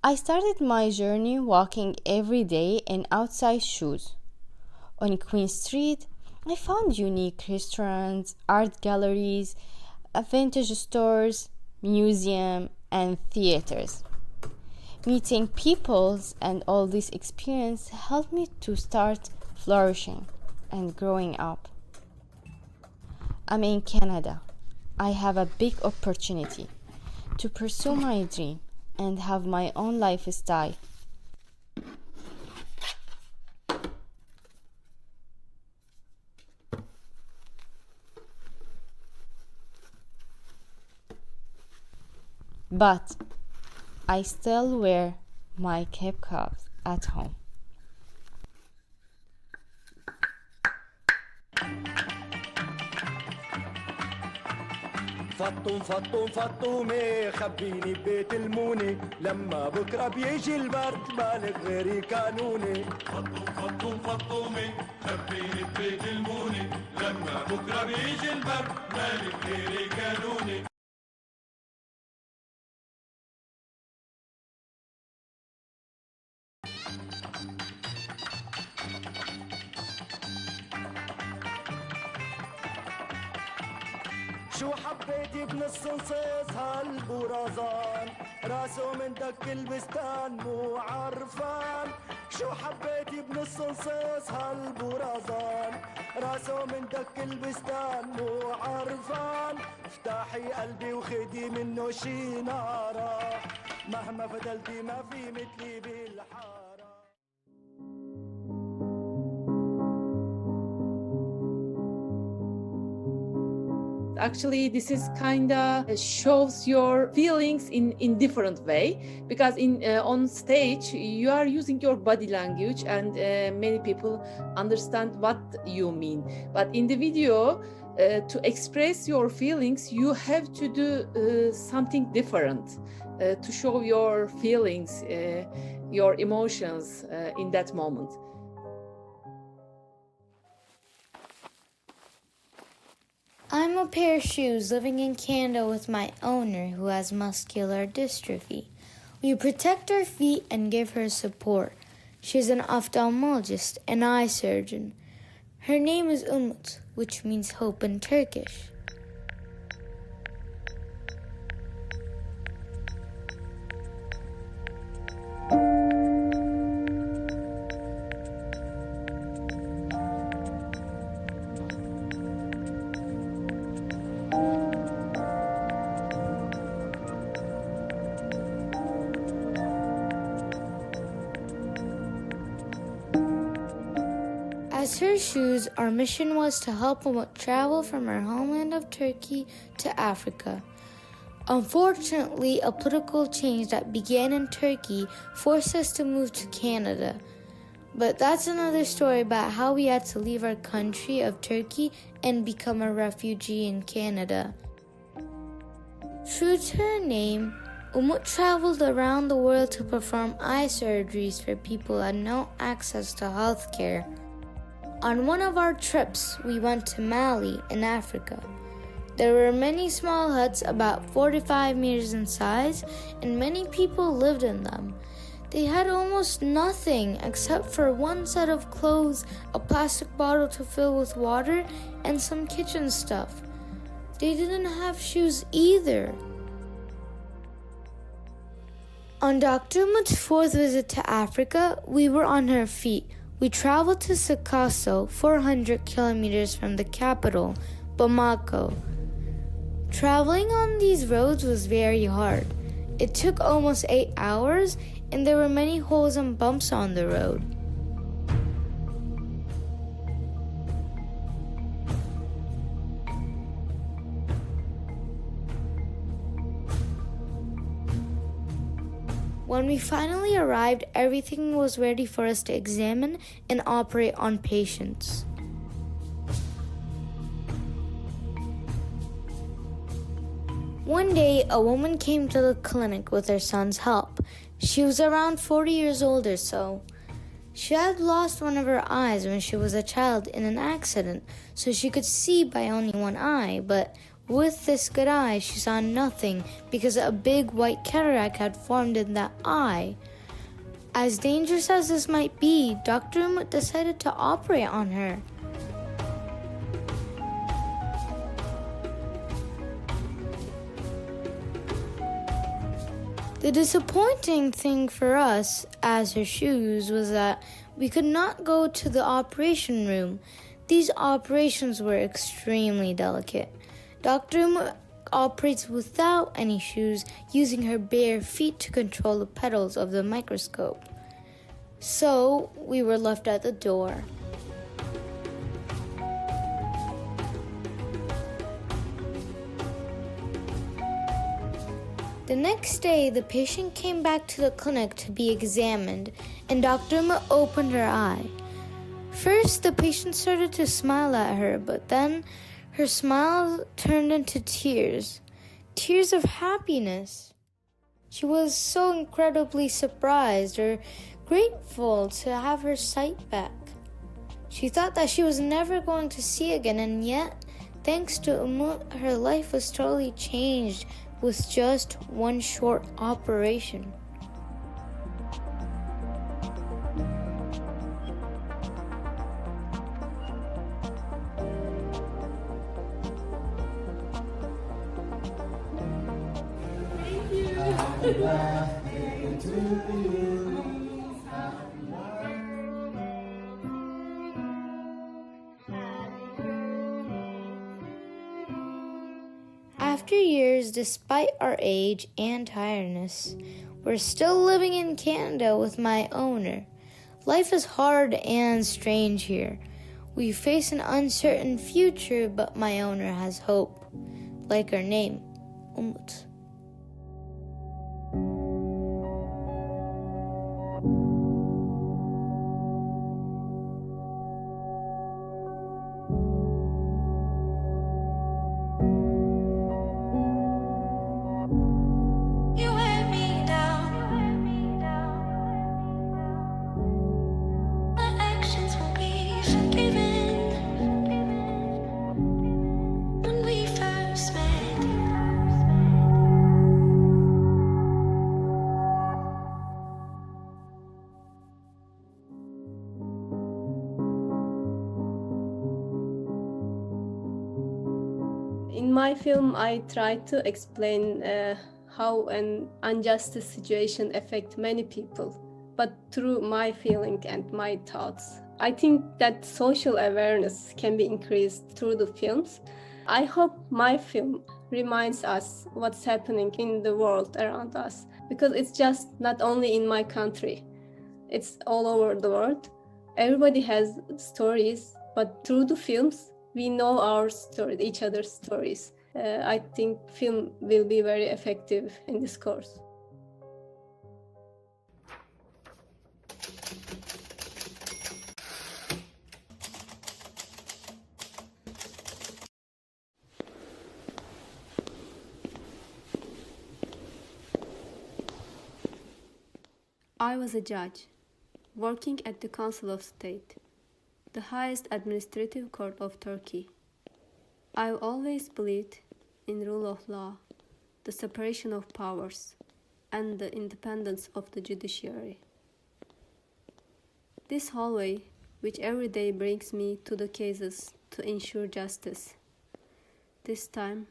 I started my journey walking every day in outside shoes. On Queen Street, I found unique restaurants, art galleries, vintage stores, museums, and theaters. Meeting peoples and all this experience helped me to start flourishing and growing up. I'm in Canada. I have a big opportunity to pursue my dream and have my own lifestyle. But I still wear my cape cups at home. فطومة خبيني ببيت المونة لما بكرة بيجي البرد مالك غيري كانوني فطومة خبيني ببيت المونة لما بكرة بيجي البرد مالك غيري كانوني. شو حبيتي بنص نصيص هالبرازان راسه من دك البستان مو عرفان شو حبيتي بنص نصيص هالبرازان راسه من دك البستان مو عرفان افتحي قلبي وخدي منه شي نارا مهما فضلتي ما في مثلي بالحارة. Actually, this is kind of shows your feelings in different way, because on stage you are using your body language and many people understand what you mean, but in the video to express your feelings you have to do something different to show your feelings, your emotions in that moment. I'm a pair of shoes living in Canada with my owner who has muscular dystrophy. We protect her feet and give her support. She's an ophthalmologist and eye surgeon. Her name is Umut, which means hope in Turkish. As her shoes, our mission was to help Umut travel from her homeland of Turkey to Africa. Unfortunately, a political change that began in Turkey forced us to move to Canada. But that's another story about how we had to leave our country of Turkey and become a refugee in Canada. True to her name, Umut traveled around the world to perform eye surgeries for people who had no access to health care. On one of our trips, we went to Mali in Africa. There were many small huts about 45 meters in size, and many people lived in them. They had almost nothing except for one set of clothes, a plastic bottle to fill with water, and some kitchen stuff. They didn't have shoes either. On Dr. Umut's fourth visit to Africa, we were on her feet. We traveled to Sikasso, 400 kilometers from the capital, Bamako. Traveling on these roads was very hard. It took almost 8 hours, and there were many holes and bumps on the road. When we finally arrived, everything was ready for us to examine and operate on patients. One day, a woman came to the clinic with her son's help. She was around 40 years old or so. She had lost one of her eyes when she was a child in an accident, so she could see by only one eye, but With this good eye, she saw nothing because a big white cataract had formed in that eye. As dangerous as this might be, Dr. Umut decided to operate on her. The disappointing thing for us, as her shoes, was that we could not go to the operation room. These operations were extremely delicate. Dr. Umut operates without any shoes, using her bare feet to control the petals of the microscope. So we were left at the door. The next day, the patient came back to the clinic to be examined, and Dr. Umut opened her eye. First, the patient started to smile at her, but then her smile turned into tears of happiness. She was so incredibly surprised or grateful to have her sight back. She thought that she was never going to see again, and yet, thanks to Umut, her life was totally changed with just one short operation. Happy birthday to you. After years, despite our age and tiredness, we're still living in Canada with my owner. Life is hard and strange here. We face an uncertain future, but my owner has hope. Like her name, Umut. In my film, I try to explain how an unjust situation affects many people, but through my feeling and my thoughts. I think that social awareness can be increased through the films. I hope my film reminds us what's happening in the world around us, because it's just not only in my country, it's all over the world. Everybody has stories, but through the films, we know our stories, each other's stories. I think film will be very effective in this course. I was a judge, working at the Council of State, the highest administrative court of Turkey. I've always believed in rule of law, the separation of powers, and the independence of the judiciary. This hallway, which every day brings me to the cases to ensure justice, this time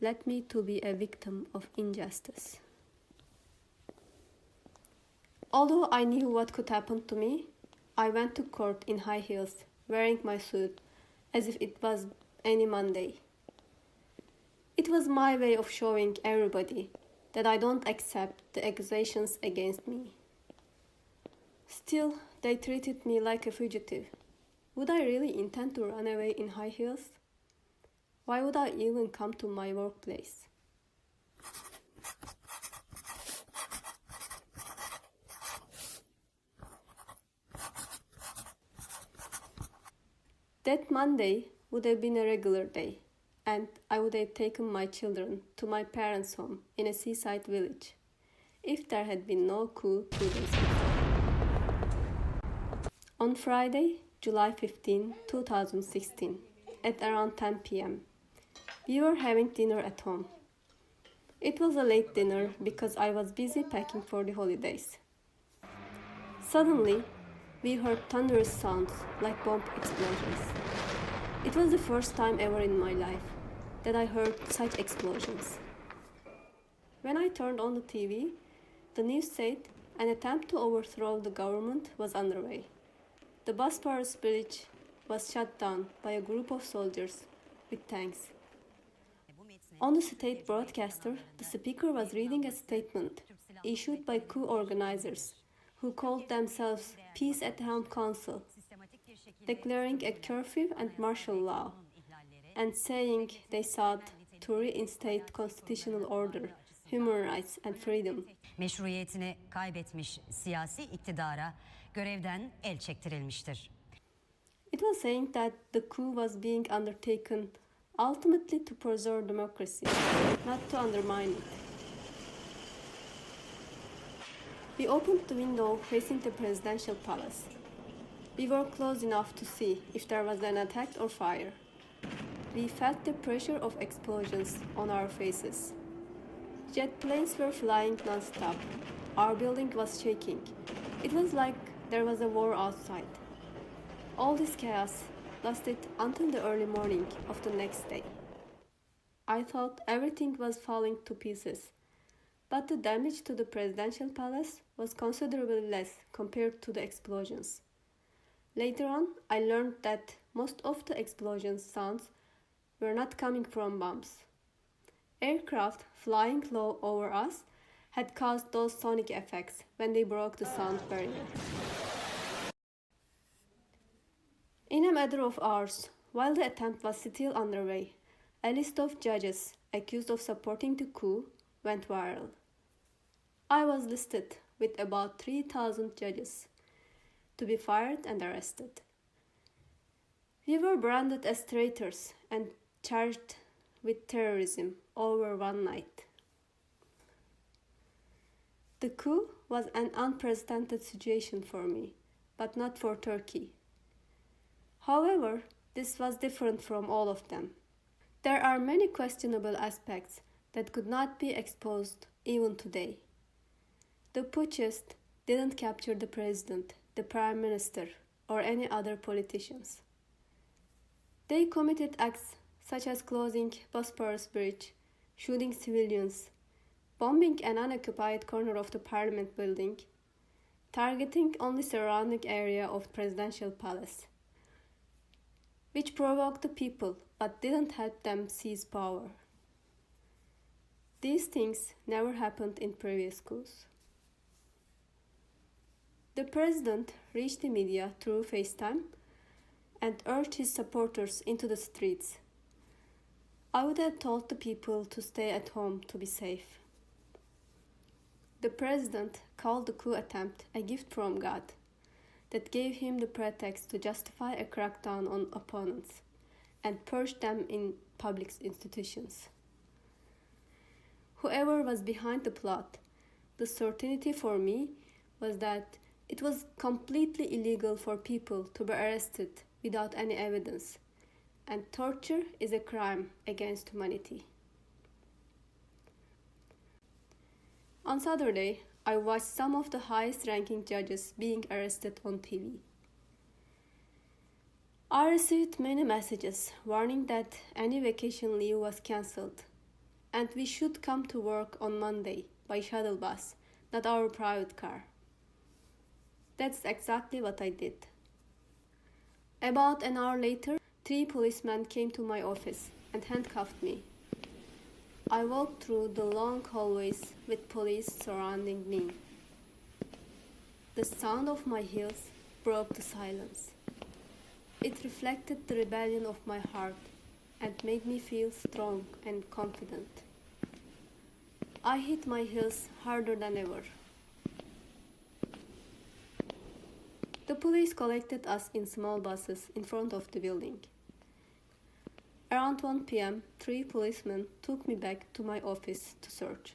led me to be a victim of injustice. Although I knew what could happen to me, I went to court in high heels, wearing my suit, as if it was any Monday. It was my way of showing everybody that I don't accept the accusations against me. Still, they treated me like a fugitive. Would I really intend to run away in high heels? Why would I even come to my workplace? That Monday would have been a regular day, and I would have taken my children to my parents' home in a seaside village, if there had been no coup 2 days before. On Friday, July 15, 2016, at around 10 p.m., We were having dinner at home. It was a late dinner because I was busy packing for the holidays. Suddenly, we heard thunderous sounds like bomb explosions. It was the first time ever in my life that I heard such explosions. When I turned on the TV, the news said an attempt to overthrow the government was underway. The Bosphorus Bridge was shut down by a group of soldiers with tanks. On the state broadcaster, the speaker was reading a statement issued by coup organizers who called themselves Peace at Home Council, declaring a curfew and martial law, and saying they sought to reinstate constitutional order, human rights and freedom. Meşruiyetini kaybetmiş siyasi iktidara görevden el çektirilmiştir. It was saying that the coup was being undertaken ultimately to preserve democracy, not to undermine it. We opened the window facing the presidential palace. We were close enough to see if there was an attack or fire. We felt the pressure of explosions on our faces. Jet planes were flying non-stop. Our building was shaking. It was like there was a war outside. All this chaos lasted until the early morning of the next day. I thought everything was falling to pieces, but the damage to the presidential palace was considerably less compared to the explosions. Later on, I learned that most of the explosion sounds were not coming from bombs. Aircraft flying low over us had caused those sonic effects when they broke the sound barrier. In a matter of hours, while the attempt was still underway, a list of judges accused of supporting the coup went viral. I was listed with about 3,000 judges to be fired and arrested. We were branded as traitors and charged with terrorism over one night. The coup was an unprecedented situation for me, but not for Turkey. However, this was different from all of them. There are many questionable aspects that could not be exposed even today. The putschist didn't capture the president, the prime minister, or any other politicians. They committed acts such as closing Bosphorus Bridge, shooting civilians, bombing an unoccupied corner of the parliament building, targeting only surrounding area of presidential palace, which provoked the people but didn't help them seize power. These things never happened in previous coups. The president reached the media through FaceTime and urged his supporters into the streets. I would have told the people to stay at home to be safe. The president called the coup attempt a gift from God that gave him the pretext to justify a crackdown on opponents and purge them in public institutions. Whoever was behind the plot, the certainty for me was that it was completely illegal for people to be arrested without any evidence, and torture is a crime against humanity. On Saturday, I watched some of the highest-ranking judges being arrested on TV. I received many messages warning that any vacation leave was cancelled, and we should come to work on Monday by shuttle bus, not our private car. That's exactly what I did. About an hour later, 3 policemen came to my office and handcuffed me. I walked through the long hallways with police surrounding me. The sound of my heels broke the silence. It reflected the rebellion of my heart and made me feel strong and confident. I hit my heels harder than ever. The police collected us in small buses in front of the building. Around 1 p.m., 3 policemen took me back to my office to search.